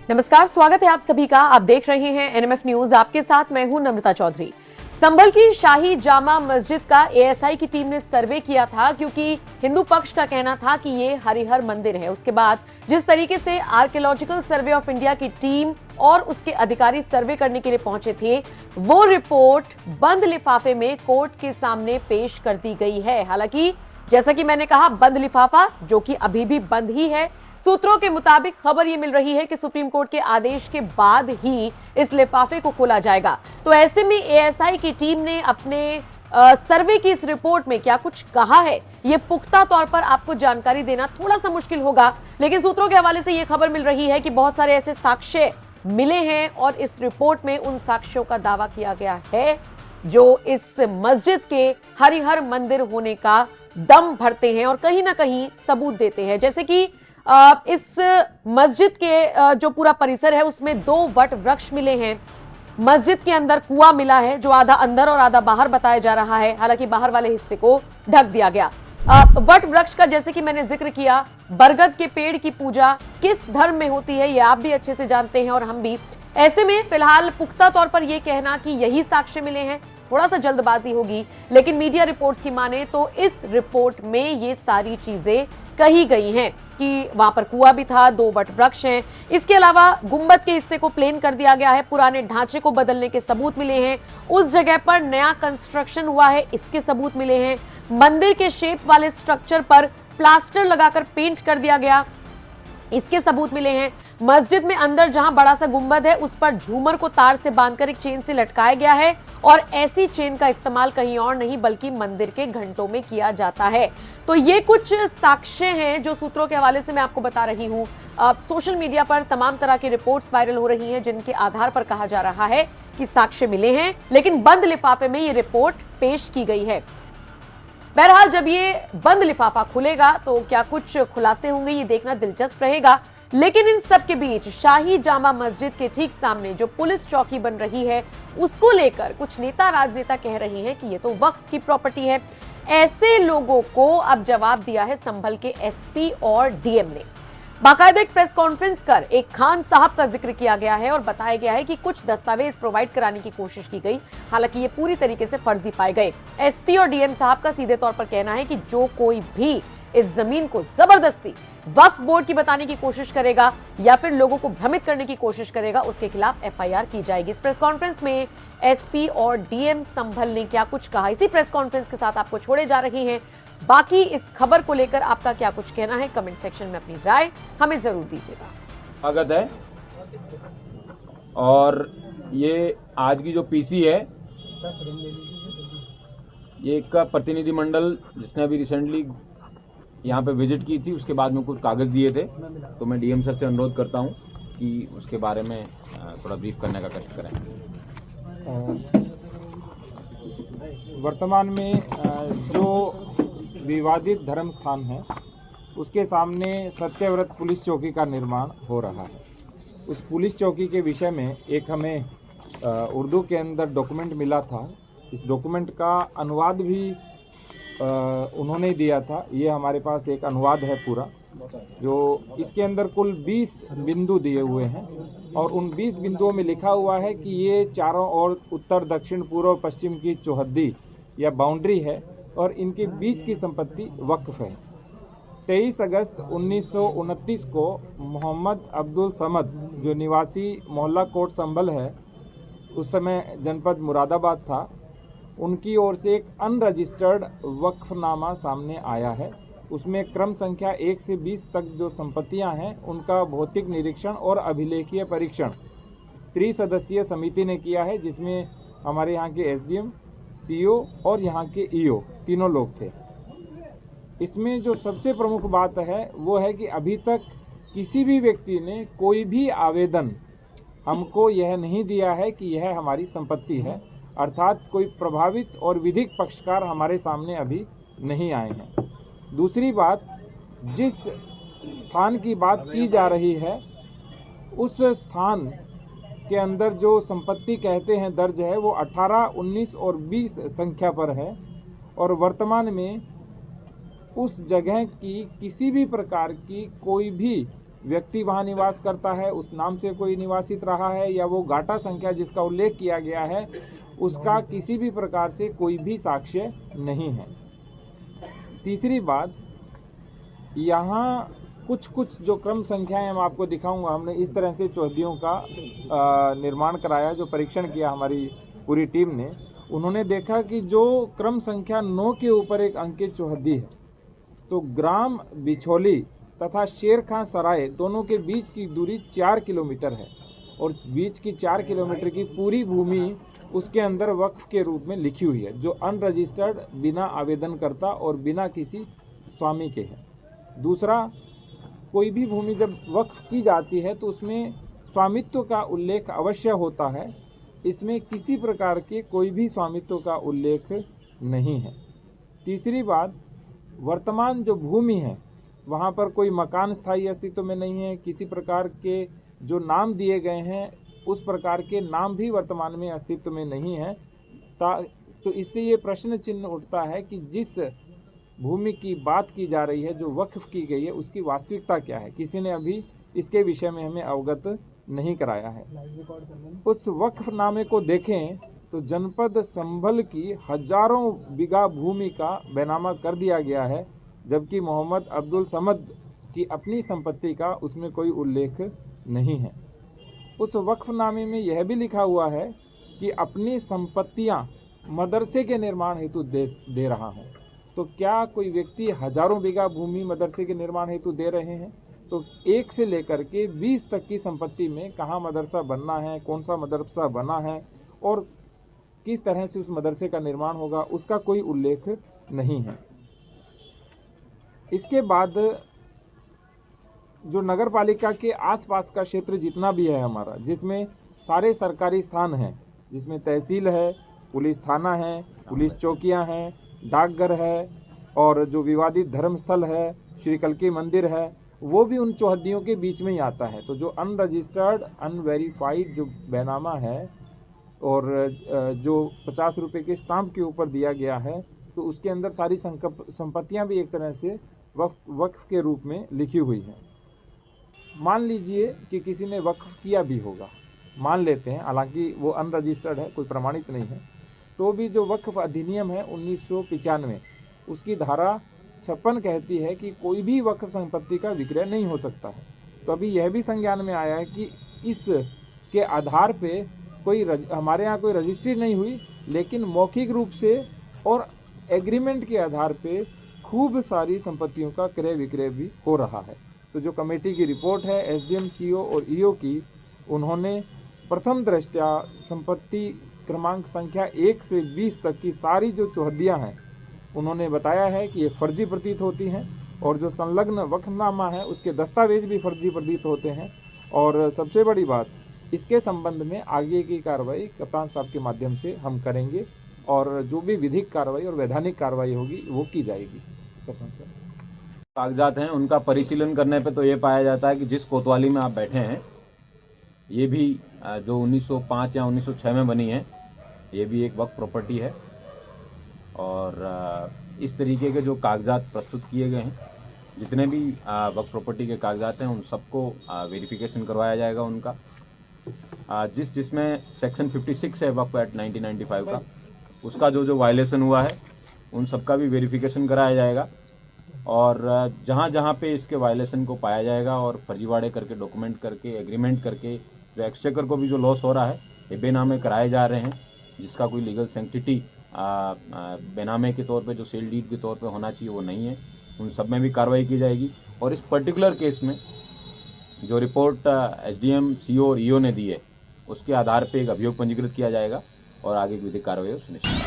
नमस्कार, स्वागत है आप सभी का। आप देख रहे हैं एनएमएफ न्यूज। आपके साथ मैं हूं नम्रता चौधरी। संभल की शाही जामा मस्जिद का एएसआई की टीम ने सर्वे किया था, क्योंकि हिंदू पक्ष का कहना था कि ये हरिहर मंदिर है। उसके बाद जिस तरीके से आर्कियोलॉजिकल सर्वे ऑफ इंडिया की टीम और उसके अधिकारी सर्वे करने के लिए पहुंचे थे, वो रिपोर्ट बंद लिफाफे में कोर्ट के सामने पेश कर दी गई है। हालांकि जैसा कि मैंने कहा, बंद लिफाफा जो कि अभी भी बंद ही है। सूत्रों के मुताबिक खबर यह मिल रही है कि सुप्रीम कोर्ट के आदेश के बाद ही इस लिफाफे को खोला जाएगा। तो ऐसे में एएसआई की टीम ने अपने सर्वे की इस रिपोर्ट में क्या कुछ कहा है, यह पुख्ता तौर पर आपको जानकारी देना थोड़ा सा मुश्किल होगा, लेकिन सूत्रों के हवाले से यह खबर मिल रही है कि बहुत सारे ऐसे साक्ष्य मिले हैं और इस रिपोर्ट में उन साक्ष्यों का दावा किया गया है जो इस मस्जिद के हरिहर मंदिर होने का दम भरते हैं और कहीं ना कहीं सबूत देते हैं। जैसे कि इस मस्जिद के जो पूरा परिसर है उसमें 2 वट वृक्ष मिले हैं। मस्जिद के अंदर कुआं मिला है जो आधा अंदर और आधा बाहर बताया जा रहा है। हालांकि बाहर वाले हिस्से को ढक दिया गया। वट वृक्ष का जैसे कि मैंने जिक्र किया, बरगद के पेड़ की पूजा किस धर्म में होती है ये आप भी अच्छे से जानते हैं और हम भी। ऐसे में फिलहाल पुख्ता तौर पर यह कहना कि यही साक्ष्य मिले हैं, थोड़ा सा जल्दबाजी होगी, लेकिन मीडिया रिपोर्ट्स की माने तो इस रिपोर्ट में ये सारी चीजें कही गई हैं कि वहां पर कुआं भी था, 2 वट वृक्ष हैं। इसके अलावा गुंबद के हिस्से को प्लेन कर दिया गया है, पुराने ढांचे को बदलने के सबूत मिले हैं, उस जगह पर नया कंस्ट्रक्शन हुआ है इसके सबूत मिले हैं, मंदिर के शेप वाले स्ट्रक्चर पर प्लास्टर लगाकर पेंट कर दिया गया इसके सबूत मिले हैं। मस्जिद में अंदर जहां बड़ा सा गुंबद है उस पर झूमर को तार से बांधकर एक चेन से लटकाया गया है और ऐसी चेन का इस्तेमाल कहीं और नहीं बल्कि मंदिर के घंटों में किया जाता है। तो ये कुछ साक्ष्य हैं जो सूत्रों के हवाले से मैं आपको बता रही हूं। सोशल मीडिया पर तमाम तरह की रिपोर्ट्स वायरल हो रही हैं जिनके आधार पर कहा जा रहा है कि साक्ष्य मिले हैं, लेकिन बंद लिफाफे में ये रिपोर्ट पेश की गई है। बहरहाल जब ये बंद लिफाफा खुलेगा तो क्या कुछ खुलासे होंगे, ये देखना दिलचस्प रहेगा। लेकिन इन सब के बीच शाही जामा मस्जिद के ठीक सामने जो पुलिस चौकी बन रही है उसको लेकर कुछ नेता राजनेता कह रही हैं कि ये तो वक्फ की प्रॉपर्टी है। ऐसे लोगों को अब जवाब दिया है संभल के एसपी और डीएम ने। बाकायदा एक प्रेस कॉन्फ्रेंस कर एक खान साहब का जिक्र किया गया है और बताया गया है कि कुछ दस्तावेज प्रोवाइड कराने की कोशिश की गई, हालांकि ये पूरी तरीके से फर्जी पाए गए। एसपी और डीएम साहब का सीधे तौर पर कहना है कि जो कोई भी इस जमीन को जबरदस्ती वक्फ बोर्ड की बताने की कोशिश करेगा या फिर लोगों को भ्रमित करने की कोशिश करेगा उसके खिलाफ एफआईआर की जाएगी। इस प्रेस कॉन्फ्रेंस में एसपी और डीएम संभल ने क्या कुछ कहा, इसी प्रेस कॉन्फ्रेंस के साथ आपको छोड़े जा रही हैं। बाकी इस खबर को लेकर आपका क्या कुछ कहना है, कमेंट सेक्शन में अपनी राय हमें जरूर दीजिएगा। अवगत है और ये आज की जो पीसी है ये एक का प्रतिनिधिमंडल जिसने अभी रिसेंटली यहाँ पे विजिट की थी उसके बाद में कुछ कागज दिए थे, तो मैं डीएम सर से अनुरोध करता हूँ कि उसके बारे में थोड़ा ब्रीफ करने का कष्ट करें। वर्तमान में जो विवादित धर्म स्थान है उसके सामने सत्यव्रत पुलिस चौकी का निर्माण हो रहा है। उस पुलिस चौकी के विषय में एक हमें उर्दू के अंदर डॉक्यूमेंट मिला था। इस डॉक्यूमेंट का अनुवाद भी उन्होंने दिया था। ये हमारे पास एक अनुवाद है पूरा, जो इसके अंदर कुल 20 बिंदु दिए हुए हैं और उन 20 बिंदुओं में लिखा हुआ है कि ये चारों ओर उत्तर दक्षिण पूर्व पश्चिम की चौहद्दी या बाउंड्री है और इनके बीच की संपत्ति वक्फ है। 23 अगस्त 1929 को मोहम्मद अब्दुल समद जो निवासी मोहल्ला कोट संभल है, उस समय जनपद मुरादाबाद था, उनकी ओर से एक अनरजिस्टर्ड वक्फनामा सामने आया है। उसमें क्रम संख्या 1 से 20 तक जो संपत्तियां हैं उनका भौतिक निरीक्षण और अभिलेखीय परीक्षण त्रिसदस्यीय समिति ने किया है, जिसमें हमारे यहाँ के एसडीएम, सीओ और यहाँ के ईओ तीनों लोग थे। इसमें जो सबसे प्रमुख बात है वो है कि अभी तक किसी भी व्यक्ति ने कोई भी आवेदन हमको यह नहीं दिया है कि यह हमारी संपत्ति है, अर्थात कोई प्रभावित और विधिक पक्षकार हमारे सामने अभी नहीं आए हैं। दूसरी बात, जिस स्थान की बात की जा रही है उस स्थान के अंदर जो संपत्ति कहते हैं दर्ज है वो 18, 19 और 20 संख्या पर है और वर्तमान में उस जगह की किसी भी प्रकार की कोई भी व्यक्ति वहां निवास करता है, उस नाम से कोई निवासित रहा है, या वो गाटा संख्या जिसका उल्लेख किया गया है उसका किसी भी प्रकार से कोई भी साक्ष्य नहीं है। तीसरी बात, यहाँ कुछ जो क्रम संख्याएं मैं आपको दिखाऊंगा। हमने इस तरह से चौहद्दियों का निर्माण कराया, जो परीक्षण किया हमारी पूरी टीम ने। उन्होंने देखा कि जो क्रम संख्या 9 के ऊपर एक अंकित चौहद्दी है, तो ग्राम बिछोली तथा शेर खां सराय दोनों के बीच की दूरी 4 किलोमीटर है, और बीच की 4 किलोमीटर की पूरी भूमि उसके अंदर वक्फ के रूप में लिखी हुई है, जो अनरजिस्टर्ड, बिना आवेदनकर्ता और बिना किसी स्वामी के है। दूसरा, कोई भी भूमि जब वक्फ की जाती है तो उसमें स्वामित्व का उल्लेख अवश्य होता है। इसमें किसी प्रकार के कोई भी स्वामित्व का उल्लेख नहीं है। तीसरी बात, वर्तमान जो भूमि है वहाँ पर कोई मकान स्थायी अस्तित्व में नहीं है। किसी प्रकार के जो नाम दिए गए हैं उस प्रकार के नाम भी वर्तमान में अस्तित्व में नहीं है। तो इससे ये प्रश्न चिन्ह उठता है कि जिस भूमि की बात की जा रही है, जो वक्फ की गई है, उसकी वास्तविकता क्या है। किसी ने अभी इसके विषय में हमें अवगत नहीं कराया है। उस वक्फनामे को देखें तो जनपद संभल की हजारों बीघा भूमि का बैनामा कर दिया गया है, जबकि मोहम्मद अब्दुल समद की अपनी संपत्ति का उसमें कोई उल्लेख नहीं है। उस वक्फनामे में यह भी लिखा हुआ है कि अपनी संपत्तियां मदरसे के निर्माण हेतु दे रहा हूं। तो क्या कोई व्यक्ति हजारों बीघा भूमि मदरसे के निर्माण हेतु दे रहे हैं? तो 1 से लेकर के 20 तक की संपत्ति में कहाँ मदरसा बनना है, कौन सा मदरसा बना है और किस तरह से उस मदरसे का निर्माण होगा, उसका कोई उल्लेख नहीं है। इसके बाद जो नगर पालिका के आसपास का क्षेत्र जितना भी है हमारा, जिसमें सारे सरकारी स्थान हैं, जिसमें तहसील है, पुलिस थाना है, पुलिस चौकियां हैं, डाकघर है, और जो विवादित धर्म स्थल है, श्री कल्की मंदिर है, वो भी उन चौहद्दियों के बीच में ही आता है। तो जो अनरजिस्टर्ड, अनवेरीफाइड जो बैनामा है और जो 50 रुपये के स्टाम्प के ऊपर दिया गया है, तो उसके अंदर सारी संपत्तियां भी एक तरह से वक्फ के रूप में लिखी हुई हैं। मान लीजिए कि किसी ने वक्फ किया भी होगा, मान लेते हैं, हालांकि वो अनरजिस्टर्ड है, कोई प्रमाणित नहीं है, तो भी जो वक्फ अधिनियम है 1995, उसकी धारा 56 कहती है कि कोई भी वक्फ संपत्ति का विक्रय नहीं हो सकता है। तो अभी यह भी संज्ञान में आया है कि इस के आधार पे कोई हमारे यहाँ कोई रजिस्ट्री नहीं हुई, लेकिन मौखिक रूप से और एग्रीमेंट के आधार पे खूब सारी संपत्तियों का क्रय विक्रय भी हो रहा है। तो जो कमेटी की रिपोर्ट है एसडीएम, सीओ और ईओ की, उन्होंने प्रथम दृष्टया संपत्ति क्रमांक संख्या 1 से 20 तक की सारी जो चौहद्दियाँ हैं, उन्होंने बताया है कि ये फर्जी प्रतीत होती हैं, और जो संलग्न वक्फनामा है उसके दस्तावेज भी फर्जी प्रतीत होते हैं। और सबसे बड़ी बात, इसके संबंध में आगे की कार्रवाई कप्तान साहब के माध्यम से हम करेंगे, और जो भी विधिक कार्रवाई और वैधानिक कार्रवाई होगी वो की जाएगी। कप्तान साहब, कागजात हैं उनका परिशीलन करने पे तो ये पाया जाता है कि जिस कोतवाली में आप बैठे हैं, ये भी जो 1905 या 1906 में बनी है, ये भी एक वक्फ प्रॉपर्टी है। और इस तरीके के जो कागजात प्रस्तुत किए गए हैं, जितने भी वक्फ प्रॉपर्टी के कागजात हैं, उन सबको वेरिफिकेशन करवाया जाएगा उनका। जिसमें सेक्शन 56 है वक्फ एक्ट 1995 का, उसका जो वायलेशन हुआ है उन सबका भी वेरिफिकेशन कराया जाएगा। और जहाँ जहाँ पे इसके वायलेशन को पाया जाएगा और फर्जीवाड़े करके, डॉक्यूमेंट करके, एग्रीमेंट करके जो एक्सचेकर को भी जो लॉस हो रहा है, ये बेनामे कराए जा रहे हैं, जिसका कोई लीगल सैंक्टिटी बेनामे के तौर पे, जो सेल डीड के तौर पे होना चाहिए, वो नहीं है। उन सब में भी कार्रवाई की जाएगी। और इस पर्टिकुलर केस में जो रिपोर्ट एसडीएम, सीओ और ईओ ने दी है, उसके आधार पे एक अभियोग पंजीकृत किया जाएगा और आगे विधिक कार्रवाई सुनिश्चित